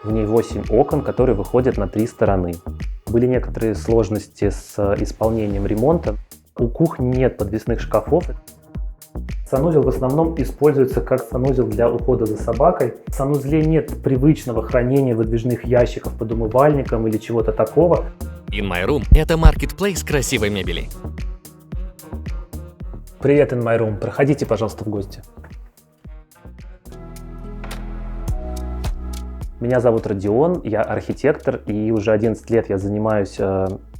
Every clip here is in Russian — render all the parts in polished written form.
В ней 8 окон, которые выходят на 3 стороны. Были некоторые сложности с исполнением ремонта. У кухни нет подвесных шкафов. Санузел в основном используется как санузел для ухода за собакой. В санузле нет привычного хранения выдвижных ящиков под умывальником или чего-то такого. InMyRoom – это маркетплейс красивой мебели. Привет, InMyRoom. Проходите, пожалуйста, в гости. Меня зовут Родион, я архитектор, и уже 11 лет я занимаюсь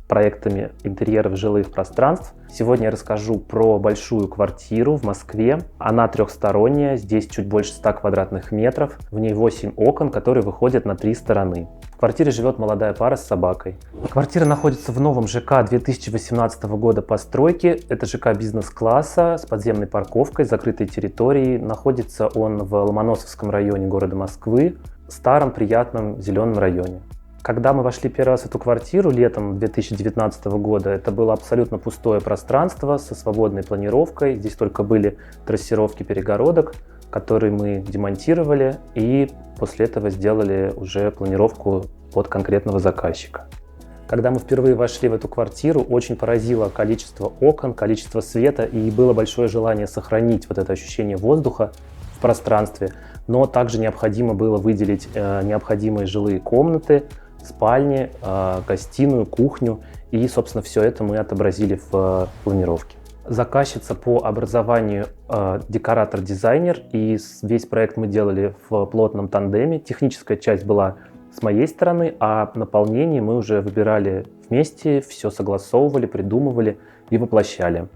проектами интерьеров жилых пространств. Сегодня я расскажу про большую квартиру в Москве. Она трехсторонняя, здесь чуть больше 100 квадратных метров. В ней 8 окон, которые выходят на 3 стороны. В квартире живет молодая пара с собакой. Квартира находится в новом ЖК 2018 года постройки. Это ЖК бизнес-класса с подземной парковкой, закрытой территорией. Находится он в Ломоносовском районе города Москвы, старом приятном зеленом районе. Когда мы вошли первый раз в эту квартиру летом 2019 года, это было абсолютно пустое пространство со свободной планировкой. Здесь только были трассировки перегородок, которые мы демонтировали, и после этого сделали уже планировку под конкретного заказчика. Когда мы впервые вошли в эту квартиру, очень поразило количество окон, количество света, и было большое желание сохранить вот это ощущение воздуха в пространстве, но также необходимо было выделить необходимые жилые комнаты, спальни, гостиную, кухню, и, собственно, все это мы отобразили в планировке. Заказчица по образованию декоратор-дизайнер, и весь проект мы делали в плотном тандеме. Техническая часть была с моей стороны, а наполнение мы уже выбирали вместе, все согласовывали, придумывали и воплощали.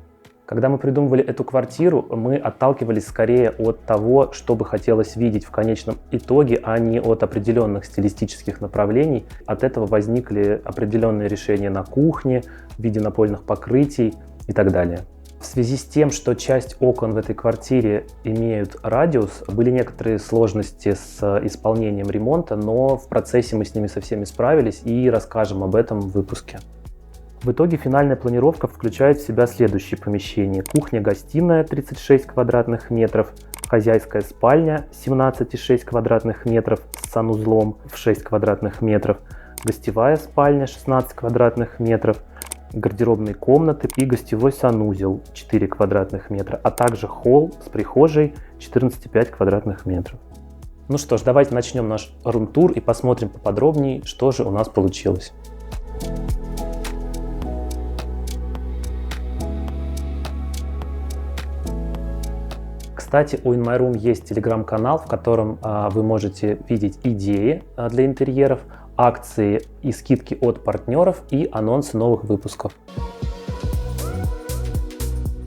Когда мы придумывали эту квартиру, мы отталкивались скорее от того, что бы хотелось видеть в конечном итоге, а не от определенных стилистических направлений. От этого возникли определенные решения на кухне, в виде напольных покрытий и так далее. В связи с тем, что часть окон в этой квартире имеют радиус, были некоторые сложности с исполнением ремонта, но в процессе мы с ними со всеми справились и расскажем об этом в выпуске. В итоге финальная планировка включает в себя следующие помещения. Кухня-гостиная 36 квадратных метров, хозяйская спальня 17,6 квадратных метров с санузлом в 6 квадратных метров, гостевая спальня 16 квадратных метров, гардеробные комнаты и гостевой санузел 4 квадратных метра, а также холл с прихожей 14,5 квадратных метров. Ну что ж, давайте начнем наш рум-тур и посмотрим поподробнее, что же у нас получилось. Кстати, у InMyRoom есть телеграм-канал, в котором вы можете видеть идеи для интерьеров, акции и скидки от партнеров и анонсы новых выпусков.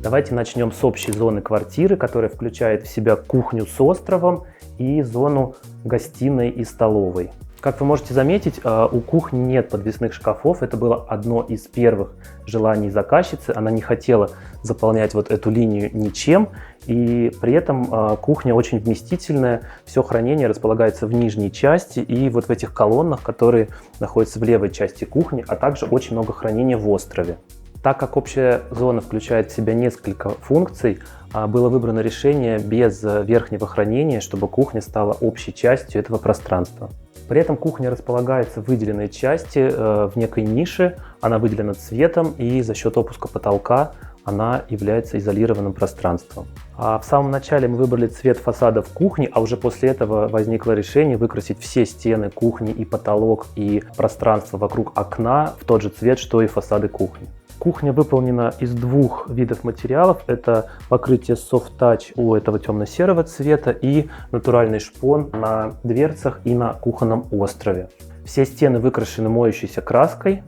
Давайте начнем с общей зоны квартиры, которая включает в себя кухню с островом и зону гостиной и столовой. Как вы можете заметить, у кухни нет подвесных шкафов. Это было одно из первых желаний заказчицы. Она не хотела заполнять вот эту линию ничем. И при этом кухня очень вместительная. Все хранение располагается в нижней части и вот в этих колоннах, которые находятся в левой части кухни, а также очень много хранения в острове. Так как общая зона включает в себя несколько функций, было выбрано решение без верхнего хранения, чтобы кухня стала общей частью этого пространства. При этом кухня располагается в выделенной части, в некой нише, она выделена цветом, и за счет опуска потолка она является изолированным пространством. В самом начале мы выбрали цвет фасадов кухни, а уже после этого возникло решение выкрасить все стены кухни и потолок и пространство вокруг окна в тот же цвет, что и фасады кухни. Кухня выполнена из двух видов материалов. Это покрытие Soft Touch у этого темно-серого цвета и натуральный шпон на дверцах и на кухонном острове. Все стены выкрашены моющейся краской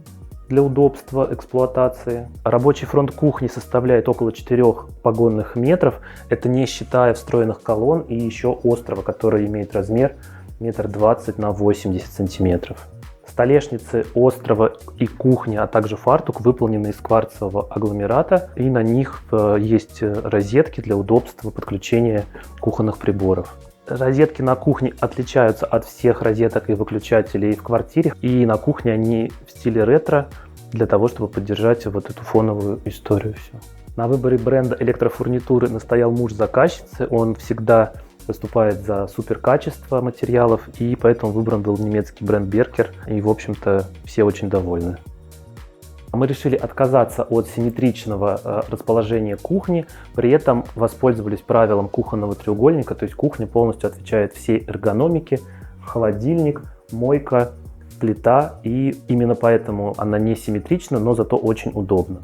для удобства эксплуатации. Рабочий фронт кухни составляет около 4 погонных метров. Это не считая встроенных колонн и еще острова, который имеет размер 1,20 м на 80 сантиметров. Столешницы острова и кухня, а также фартук выполнены из кварцевого агломерата, и на них есть розетки для удобства подключения кухонных приборов. Розетки на кухне отличаются от всех розеток и выключателей в квартире, и на кухне они в стиле ретро, для того, чтобы поддержать вот эту фоновую историю. Все. На выборе бренда электрофурнитуры настоял муж заказчицы, он всегда выступает за супер качество материалов, и поэтому выбран был немецкий бренд Беркер, и, в общем-то, все очень довольны. Мы решили отказаться от симметричного расположения кухни, при этом воспользовались правилом кухонного треугольника, то есть кухня полностью отвечает всей эргономике, холодильник, мойка, плита, и именно поэтому она не симметрична, но зато очень удобна.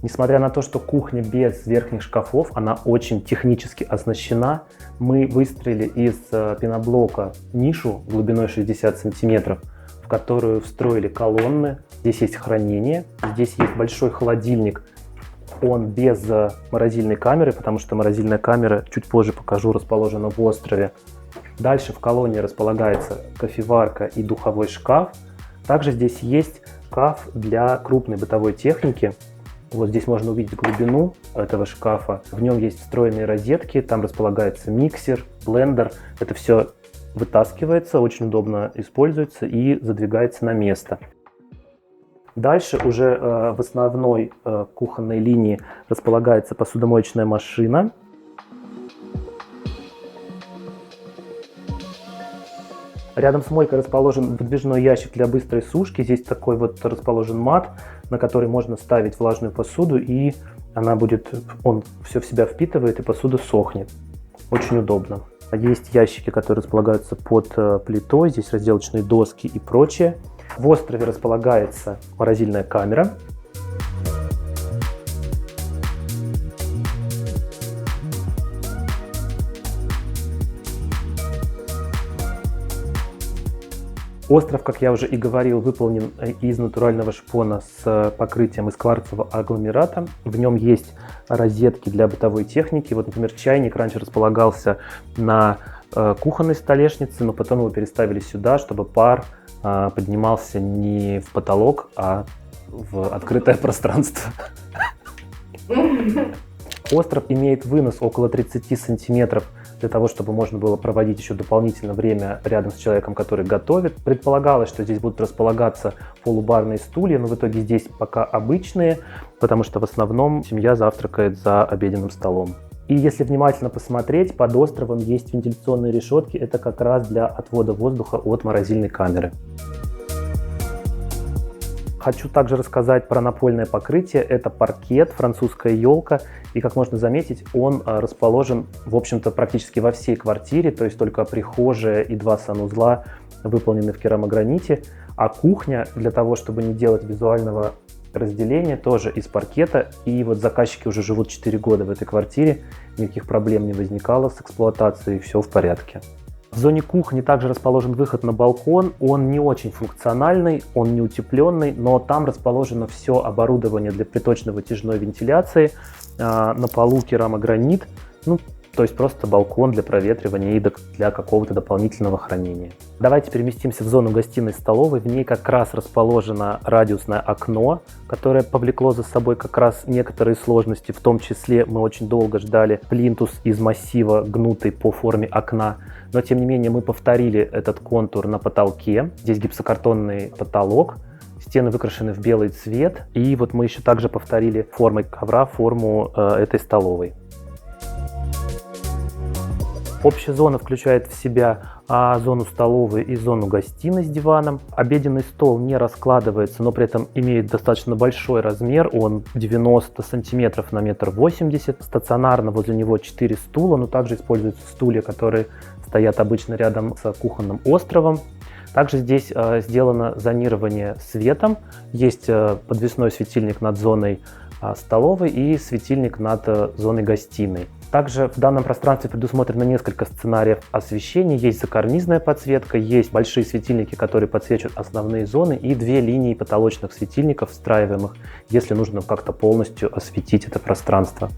Несмотря на то, что кухня без верхних шкафов, она очень технически оснащена. Мы выстроили из пеноблока нишу глубиной 60 сантиметров, в которую встроили колонны. Здесь есть хранение, здесь есть большой холодильник. Он без морозильной камеры, потому что морозильная камера, чуть позже покажу, расположена в острове. Дальше в колонне располагается кофеварка и духовой шкаф. Также здесь есть шкаф для крупной бытовой техники. Вот здесь можно увидеть глубину этого шкафа. В нем есть встроенные розетки, там располагается миксер, блендер. Это все вытаскивается, очень удобно используется и задвигается на место. Дальше уже в основной кухонной линии располагается посудомоечная машина. Рядом с мойкой расположен выдвижной ящик для быстрой сушки. Здесь такой вот расположен мат, на который можно ставить влажную посуду, и он все в себя впитывает, и посуда сохнет. Очень удобно. Есть ящики, которые располагаются под плитой, здесь разделочные доски и прочее. В острове располагается морозильная камера. Остров, как я уже и говорил, выполнен из натурального шпона с покрытием из кварцевого агломерата. В нем есть розетки для бытовой техники. Вот, например, чайник раньше располагался на кухонной столешнице, но потом его переставили сюда, чтобы пар поднимался не в потолок, а в открытое пространство. Остров имеет вынос около 30 сантиметров для того, чтобы можно было проводить еще дополнительное время рядом с человеком, который готовит. Предполагалось, что здесь будут располагаться полубарные стулья, но в итоге здесь пока обычные, потому что в основном семья завтракает за обеденным столом. И если внимательно посмотреть, под островом есть вентиляционные решетки, это как раз для отвода воздуха от морозильной камеры. Хочу также рассказать про напольное покрытие. Это паркет, французская елка. И, как можно заметить, он расположен, в общем-то, практически во всей квартире. То есть только прихожая и 2 санузла выполнены в керамограните. А кухня, для того, чтобы не делать визуального разделения, тоже из паркета. И вот заказчики уже живут 4 года в этой квартире. Никаких проблем не возникало с эксплуатацией, все в порядке. В зоне кухни также расположен выход на балкон. Он не очень функциональный, он не утепленный, но там расположено все оборудование для приточно-вытяжной вентиляции. На полу керамогранит, то есть просто балкон для проветривания и для какого-то дополнительного хранения. Давайте переместимся в зону гостиной-столовой. В ней как раз расположено радиусное окно, которое повлекло за собой как раз некоторые сложности. В том числе мы очень долго ждали плинтус из массива, гнутый по форме окна. Но тем не менее мы повторили этот контур на потолке. Здесь гипсокартонный потолок. Стены выкрашены в белый цвет. И вот мы еще также повторили формой ковра форму этой столовой. Общая зона включает в себя зону столовой и зону гостиной с диваном. Обеденный стол не раскладывается, но при этом имеет достаточно большой размер. Он 90 сантиметров на 1,80 м. Стационарно возле него 4 стула, но также используются стулья, которые стоят обычно рядом с кухонным островом. Также здесь сделано зонирование светом. Есть подвесной светильник над зоной столовой и светильник над зоной гостиной. Также в данном пространстве предусмотрено несколько сценариев освещения. Есть закарнизная подсветка, есть большие светильники, которые подсвечивают основные зоны, и 2 линии потолочных светильников, встраиваемых, если нужно как-то полностью осветить это пространство.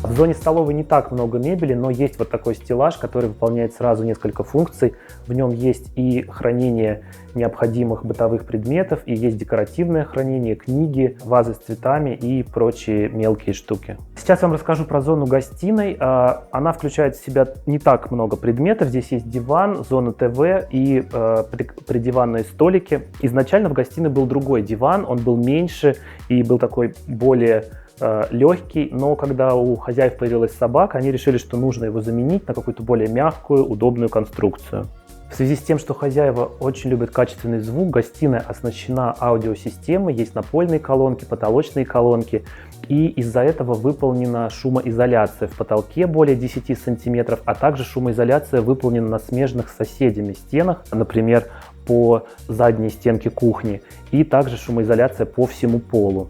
В зоне столовой не так много мебели, но есть вот такой стеллаж, который выполняет сразу несколько функций. В нем есть и хранение необходимых бытовых предметов, и есть декоративное хранение, книги, вазы с цветами и прочие мелкие штуки. Сейчас я вам расскажу про зону гостиной. Она включает в себя не так много предметов. Здесь есть диван, зона ТВ и придиванные столики. Изначально в гостиной был другой диван, он был меньше и был такой более легкий, но когда у хозяев появилась собака, они решили, что нужно его заменить на какую-то более мягкую, удобную конструкцию. В связи с тем, что хозяева очень любят качественный звук, гостиная оснащена аудиосистемой, есть напольные колонки, потолочные колонки, и из-за этого выполнена шумоизоляция в потолке более 10 сантиметров, а также шумоизоляция выполнена на смежных с соседями стенах, например, по задней стенке кухни, и также шумоизоляция по всему полу.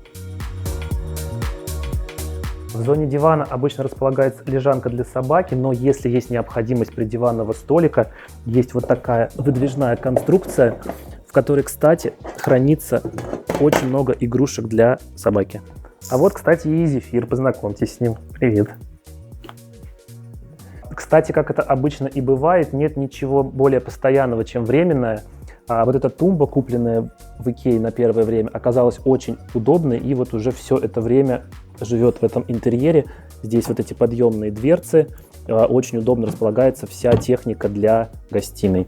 В зоне дивана обычно располагается лежанка для собаки, но если есть необходимость придиванного столика, есть вот такая выдвижная конструкция, в которой, кстати, хранится очень много игрушек для собаки. А вот, кстати, и Зефир, познакомьтесь с ним. Привет. Кстати, как это обычно и бывает, нет ничего более постоянного, чем временное. А вот эта тумба, купленная в Икее на первое время, оказалась очень удобной, и вот уже все это время живет в этом интерьере. Здесь вот эти подъемные дверцы, очень удобно располагается вся техника для гостиной.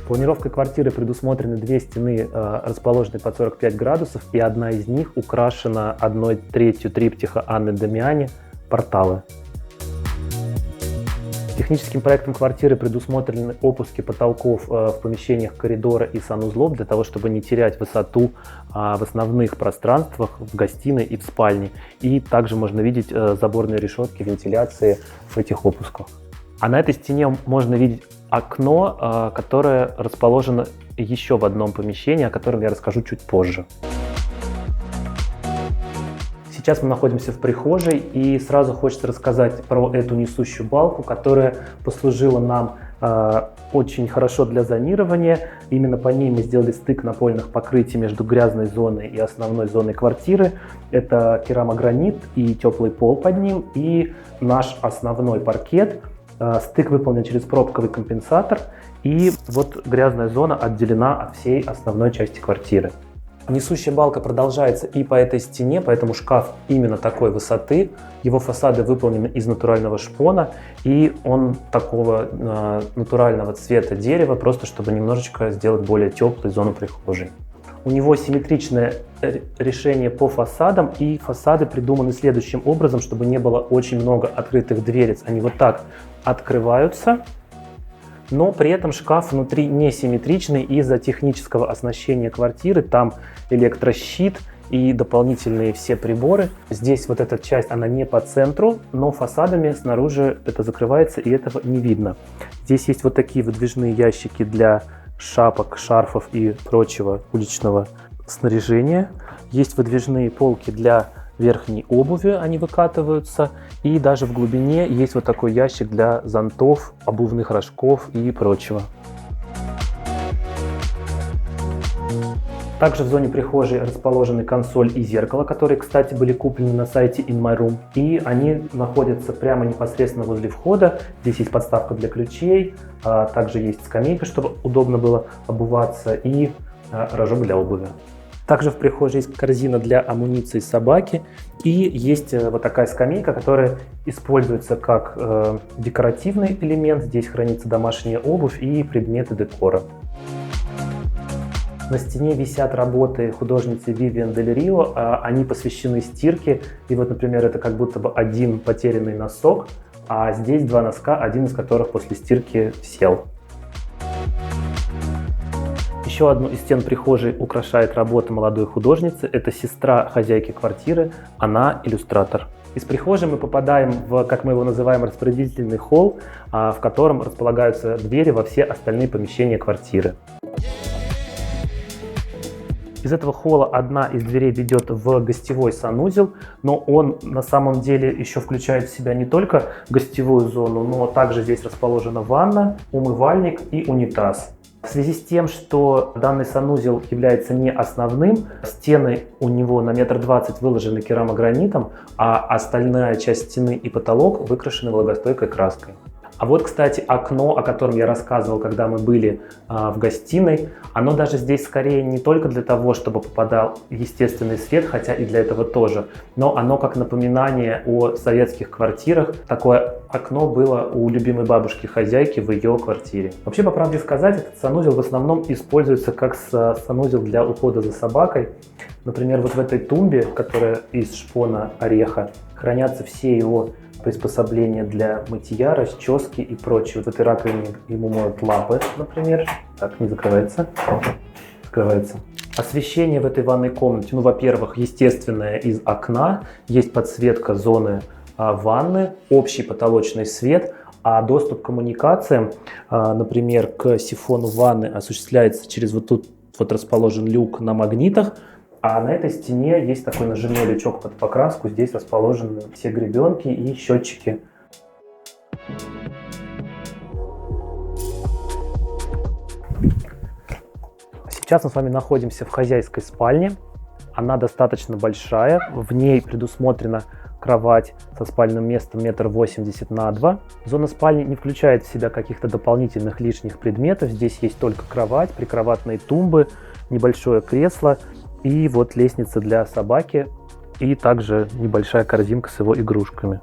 Планировкой квартиры предусмотрены две стены, расположенные под 45 градусов, и одна из них украшена 1/3 триптиха Анны Дамиани «Порталы». Техническим проектом квартиры предусмотрены опуски потолков в помещениях коридора и санузлов для того, чтобы не терять высоту в основных пространствах, в гостиной и в спальне. И также можно видеть заборные решетки вентиляции в этих опусках. А на этой стене можно видеть окно, которое расположено еще в одном помещении, о котором я расскажу чуть позже. Сейчас мы находимся в прихожей, и сразу хочется рассказать про эту несущую балку, которая послужила нам очень хорошо для зонирования. Именно по ней мы сделали стык напольных покрытий между грязной зоной и основной зоной квартиры. Это керамогранит и теплый пол под ним, и наш основной паркет. Стык выполнен через пробковый компенсатор, и вот грязная зона отделена от всей основной части квартиры. Несущая балка продолжается и по этой стене, поэтому шкаф именно такой высоты. Его фасады выполнены из натурального шпона, и он такого натурального цвета дерева, просто чтобы немножечко сделать более теплой зону прихожей. У него симметричное решение по фасадам, и фасады придуманы следующим образом, чтобы не было очень много открытых дверец. Они вот так открываются, но при этом шкаф внутри не симметричный из-за технического оснащения квартиры. Там электрощит и дополнительные все приборы. Здесь вот эта часть, она не по центру, но фасадами снаружи это закрывается, и этого не видно. Здесь есть вот такие выдвижные ящики для шапок, шарфов и прочего уличного снаряжения. Есть выдвижные полки для верхней обуви, они выкатываются, и даже в глубине есть вот такой ящик для зонтов, обувных рожков и прочего. Также в зоне прихожей расположены консоль и зеркало, которые, кстати, были куплены на сайте In My Room, и они находятся прямо непосредственно возле входа. Здесь есть подставка для ключей, также есть скамейка, чтобы удобно было обуваться, и рожок для обуви. Также в прихожей есть корзина для амуниции собаки, и есть вот такая скамейка, которая используется как декоративный элемент. Здесь хранится домашняя обувь и предметы декора. На стене висят работы художницы Вивиан Дель Рио, они посвящены стирке. И вот, например, это как будто бы один потерянный носок, а здесь два носка, один из которых после стирки сел. Еще одну из стен прихожей украшает работа молодой художницы. Это сестра хозяйки квартиры, она иллюстратор. Из прихожей мы попадаем в, как мы его называем, распорядительный холл, в котором располагаются двери во все остальные помещения квартиры. Из этого холла одна из дверей ведет в гостевой санузел, но он на самом деле еще включает в себя не только гостевую зону, но также здесь расположена ванна, умывальник и унитаз. В связи с тем, что данный санузел является не основным, стены у него на 1,20 м выложены керамогранитом, а остальная часть стены и потолок выкрашены влагостойкой краской. А вот, кстати, окно, о котором я рассказывал, когда мы были в гостиной, оно даже здесь скорее не только для того, чтобы попадал естественный свет, хотя и для этого тоже, но оно как напоминание о советских квартирах. Такое окно было у любимой бабушки-хозяйки в ее квартире. Вообще, по правде сказать, этот санузел в основном используется как санузел для ухода за собакой. Например, вот в этой тумбе, которая из шпона ореха, хранятся все его приспособления для мытья, расчески и прочее. Вот в этой раковине ему моют лапы, например. Так, не закрывается. Закрывается. Освещение в этой ванной комнате, ну, во-первых, естественное из окна. Есть подсветка зоны ванны, общий потолочный свет, а доступ к коммуникациям, например, к сифону ванны осуществляется через вот тут вот расположен люк на магнитах. А на этой стене есть такой нажимной лючок под покраску. Здесь расположены все гребенки и счетчики. Сейчас мы с вами находимся в хозяйской спальне. Она достаточно большая. В ней предусмотрена кровать со спальным местом 1,80 на 2 метра. Зона спальни не включает в себя каких-то дополнительных лишних предметов. Здесь есть только кровать, прикроватные тумбы, небольшое кресло и вот лестница для собаки, и также небольшая корзинка с его игрушками.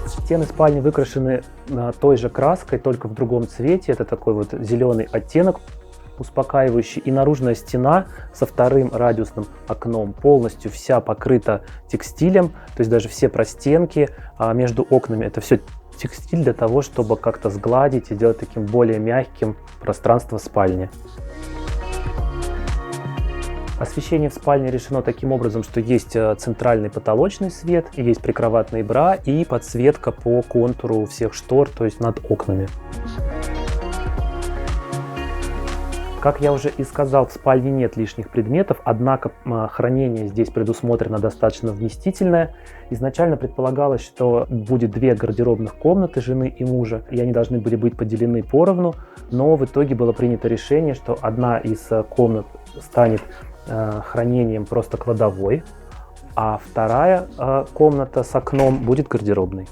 Стены спальни выкрашены той же краской, только в другом цвете. Это такой вот зеленый оттенок, успокаивающий. И наружная стена со вторым радиусным окном полностью вся покрыта текстилем, то есть даже все простенки между окнами, это все текстиль для того, чтобы как-то сгладить и сделать таким более мягким пространство спальни. Освещение в спальне решено таким образом, что есть центральный потолочный свет, есть прикроватные бра и подсветка по контуру всех штор, то есть над окнами. Как я уже и сказал, в спальне нет лишних предметов, однако хранение здесь предусмотрено достаточно вместительное. Изначально предполагалось, что будет 2 гардеробных комнаты жены и мужа, и они должны были быть поделены поровну, но в итоге было принято решение, что одна из комнат станет хранением просто кладовой, а вторая комната с окном будет гардеробной.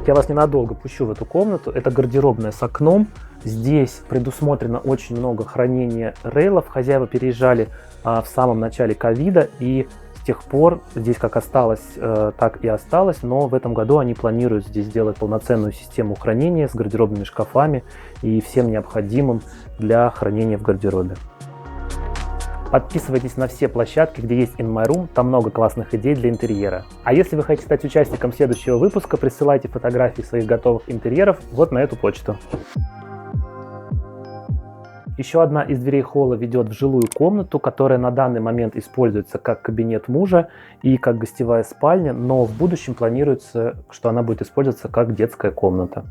Я вас ненадолго пущу в эту комнату. Это гардеробная с окном. Здесь предусмотрено очень много хранения рейлов. Хозяева переезжали в самом начале ковида, и с тех пор здесь как осталось, так и осталось. Но в этом году они планируют здесь сделать полноценную систему хранения с гардеробными шкафами и всем необходимым для хранения в гардеробе. Подписывайтесь на все площадки, где есть In My Room, там много классных идей для интерьера. А если вы хотите стать участником следующего выпуска, присылайте фотографии своих готовых интерьеров вот на эту почту. Еще одна из дверей холла ведет в жилую комнату, которая на данный момент используется как кабинет мужа и как гостевая спальня, но в будущем планируется, что она будет использоваться как детская комната.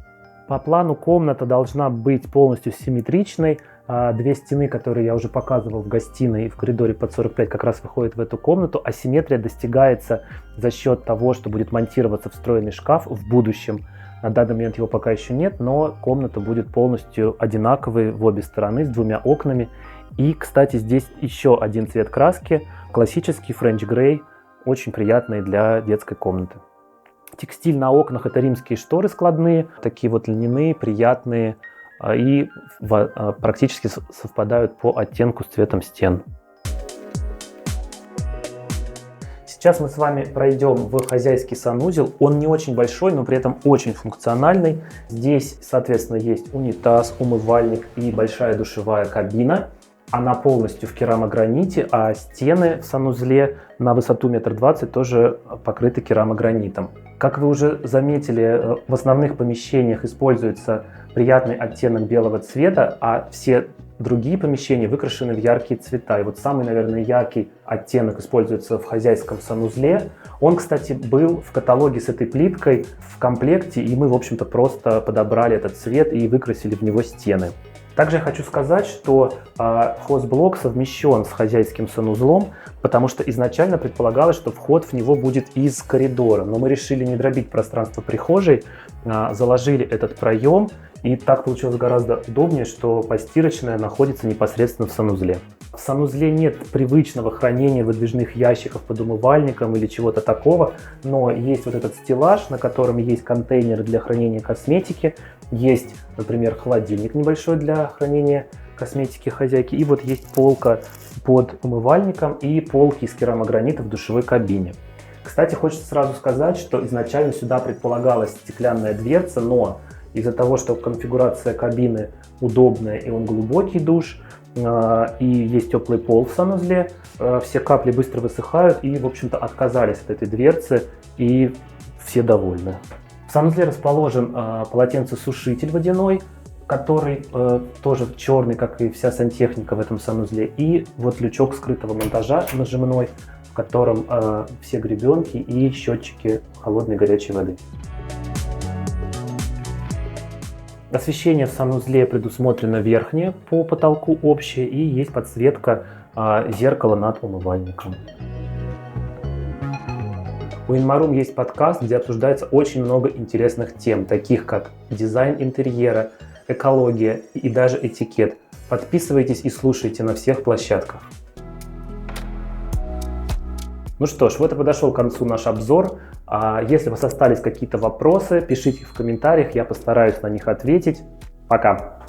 По плану комната должна быть полностью симметричной. 2 стены, которые я уже показывал в гостиной и в коридоре под 45, как раз выходят в эту комнату. Асимметрия достигается за счет того, что будет монтироваться встроенный шкаф в будущем. На данный момент его пока еще нет, но комната будет полностью одинаковой в обе стороны с 2 окнами. И, кстати, здесь еще один цвет краски, классический French Grey, очень приятный для детской комнаты. Текстиль на окнах — это римские шторы складные, такие вот льняные, приятные и практически совпадают по оттенку с цветом стен. Сейчас мы с вами пройдем в хозяйский санузел. Он не очень большой, но при этом очень функциональный. Здесь, соответственно, есть унитаз, умывальник и большая душевая кабина. Она полностью в керамограните, а стены в санузле на высоту 1,20 м тоже покрыты керамогранитом. Как вы уже заметили, в основных помещениях используется приятный оттенок белого цвета, а все другие помещения выкрашены в яркие цвета. И вот самый, наверное, яркий оттенок используется в хозяйском санузле. Он, кстати, был в каталоге с этой плиткой в комплекте, и мы, в общем-то, просто подобрали этот цвет и выкрасили в него стены. Также я хочу сказать, что хозблок совмещен с хозяйским санузлом, потому что изначально предполагалось, что вход в него будет из коридора. Но мы решили не дробить пространство прихожей, заложили этот проем, и так получилось гораздо удобнее, что постирочная находится непосредственно в санузле. В санузле нет привычного хранения выдвижных ящиков под умывальником или чего-то такого, но есть вот этот стеллаж, на котором есть контейнеры для хранения косметики, есть, например, холодильник небольшой для хранения косметики хозяйки, и вот есть полка под умывальником и полки из керамогранита в душевой кабине. Кстати, хочется сразу сказать, что изначально сюда предполагалась стеклянная дверца, но из-за того, что конфигурация кабины удобная и он глубокий душ, и есть теплый пол в санузле, все капли быстро высыхают и, в общем-то, отказались от этой дверцы, и все довольны. В санузле расположен полотенцесушитель водяной, который тоже черный, как и вся сантехника в этом санузле, и вот лючок скрытого монтажа нажимной, в котором все гребенки и счетчики холодной и горячей воды. Освещение в санузле предусмотрено верхнее по потолку общее, и есть подсветка зеркала над умывальником. У InMyRoom есть подкаст, где обсуждается очень много интересных тем, таких как дизайн интерьера, экология и даже этикет. Подписывайтесь и слушайте на всех площадках. Ну что ж, вот и подошел к концу наш обзор. Если у вас остались какие-то вопросы, пишите их в комментариях, я постараюсь на них ответить. Пока!